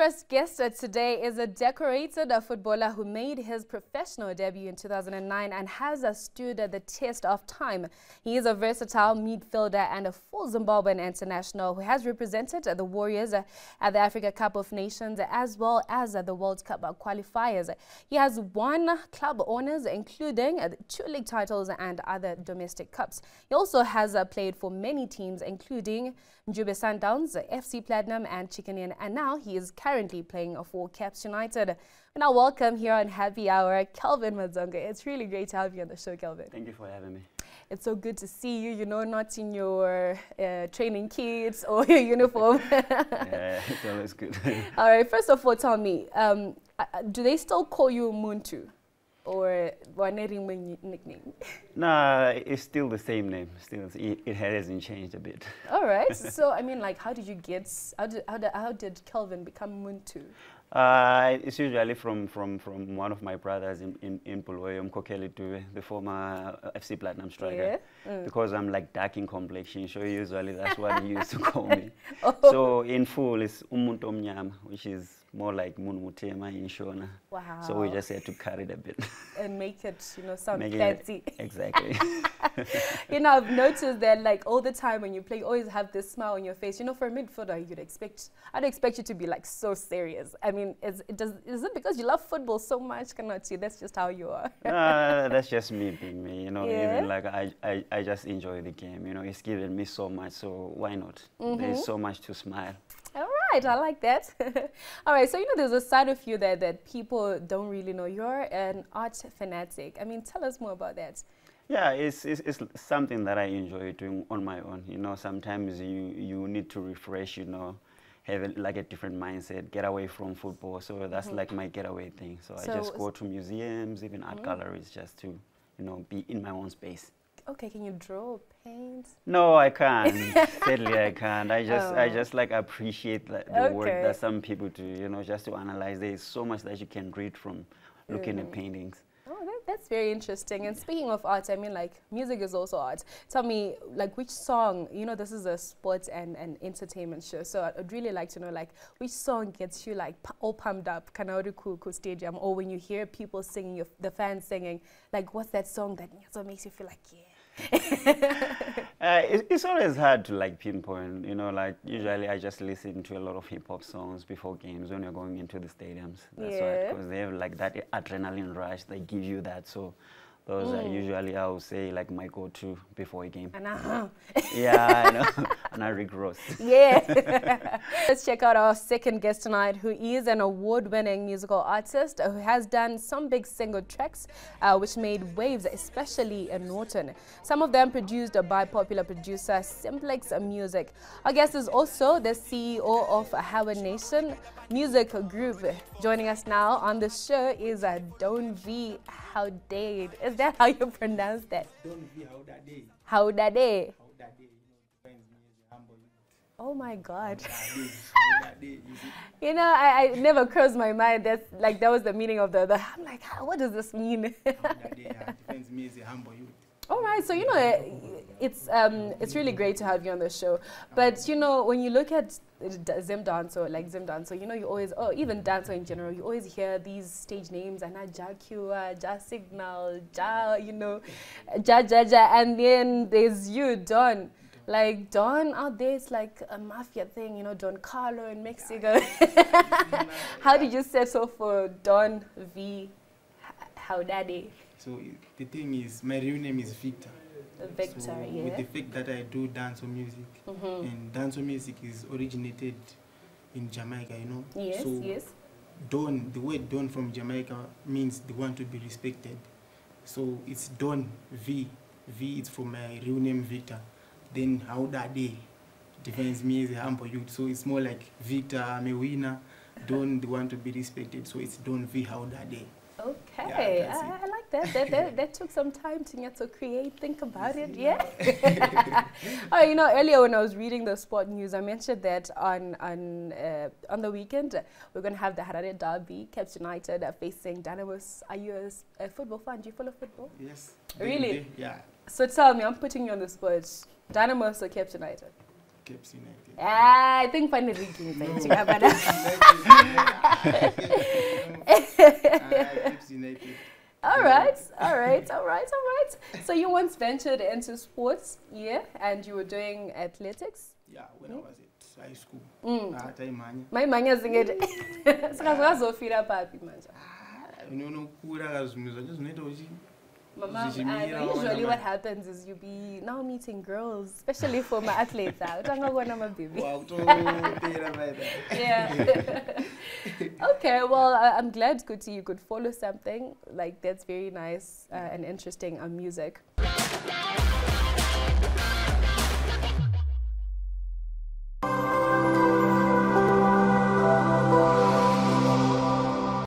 first guest today is a decorated footballer who made his professional debut in 2009 and has stood the test of time. He is a versatile midfielder and a full Zimbabwean international who has represented the Warriors at the Africa Cup of Nations as well as the World Cup qualifiers. He has won club honours including 2 league titles and other domestic cups. He also has played for many teams including Njube Sundowns, FC Platinum and Chicken Inn, and now he is currently playing for Caps United. We now welcome here on Happy Hour, Kelvin Madzongwe. It's really great to have you on the show, Kelvin. Thank you for having me. It's so good to see you, you know, not in your training kits or your uniform. Yeah, it's always good. All right, first of all, tell me, do they still call you Muntu? Or nickname? Nah, it's still the same name. Still, it hasn't changed a bit. All right. So I mean, like, how did you get? How did Kelvin become Muntu? It's usually from one of my brothers in Puloyo, Mkokeli Dube, the former FC Platinum striker. Yeah. Because I'm like dark in complexion, so usually that's what he used to call me. Oh. So in full, it's Umuntu Omnyama, which is more like Munmutema in Shona. Wow. So we just had to carry it a bit. And make it, you know, sound fancy. Exactly. You know, I've noticed that like all the time when you play, you always have this smile on your face. You know, for a midfielder, I'd expect you to be like so serious. I mean, is it because you love football so much? Cannot you? That's just how you are. That's just me being me. You know, yeah. Even like I just enjoy the game. You know, it's given me so much, so why not? There's so much to smile. All right, I like that. All right, so you know there's a side of you that people don't really know. You're an art fanatic. I mean, tell us more about that. Yeah, it's something that I enjoy doing on my own. You know, sometimes you need to refresh, you know, have like a different mindset, get away from football. So that's like my getaway thing. So I just go to museums, even art galleries, just to, you know, be in my own space. Okay, can you draw, paint? No, I can't. Sadly, I can't. I just like appreciate the work that some people do. You know, just to analyze. There's so much that you can read from looking at paintings. Oh, that's very interesting. And speaking of art, I mean, like, music is also art. Tell me, like, which song? You know, this is a sports and entertainment show, so I'd really like to know, like, which song gets you like all pumped up, Kanauri Kuku Stadium, or when you hear people singing, the fans singing, like, what's that song that makes you feel like, yeah? It's always hard to like pinpoint, you know, like usually I just listen to a lot of hip-hop songs before games when you're going into the stadiums. That's why, because they have like that adrenaline rush, they give you that. So those are usually, I would say, like my go-to before a game. Yeah, I know. And I Ross. Yeah. Let's check out our second guest tonight, who is an award-winning musical artist who has done some big single tracks which made waves, especially in Norton. Some of them produced by popular producer Simplex Music. Our guest is also the CEO of Howard Nation Music Group. Joining us now on the show is Don V. Howdade. Is that how you pronounce that? Don V. Howdade. Howdade. Oh my God. You know, I never crossed my mind that was the meaning of the I'm like, what does this mean? All right, so you know, it's really great to have you on the show. But you know, when you look at Zim Danso, you know, you always, even dancer in general, you always hear these stage names, and Ja Kua, Ja Signal, Ja, you know, Ja, and then there's you, Don. Like Don out there, it's like a mafia thing, you know, Don Carlo in Mexico. How did you settle for Don V. Howdade? So the thing is, my real name is Victor. Victor, so yeah. With the fact that I do dancehall music, and dancehall music is originated in Jamaica, you know. Yes, so yes. Don, the word Don from Jamaica means the one to be respected. So it's Don V. V is for my real name Victor. Then Howdade defines me as a humble youth. So it's more like Victor, I'm a winner. Don, the one to be respected. So it's Don V. Howdade. Okay, yeah, I like that. That took some time to create, think about it, yeah? Oh, you know, earlier when I was reading the sport news, I mentioned that on the weekend, we're going to have the Harare Derby, Caps United facing Dynamos. Are you a football fan? Do you follow football? Yes. Really? Yeah. So tell me, I'm putting you on the spot. Dynamos or Caps United? Caps United. I think finally drinking. Caps United. All right. So you once ventured into sports, yeah, and you were doing athletics? Yeah, when I was at high school. My manya zinged. Sakazofira papi manje. Mama, usually what happens is you be now meeting girls, especially for my athletes. Yeah. Okay, well, I'm glad, Kuti, you could follow something like that's very nice and interesting on music.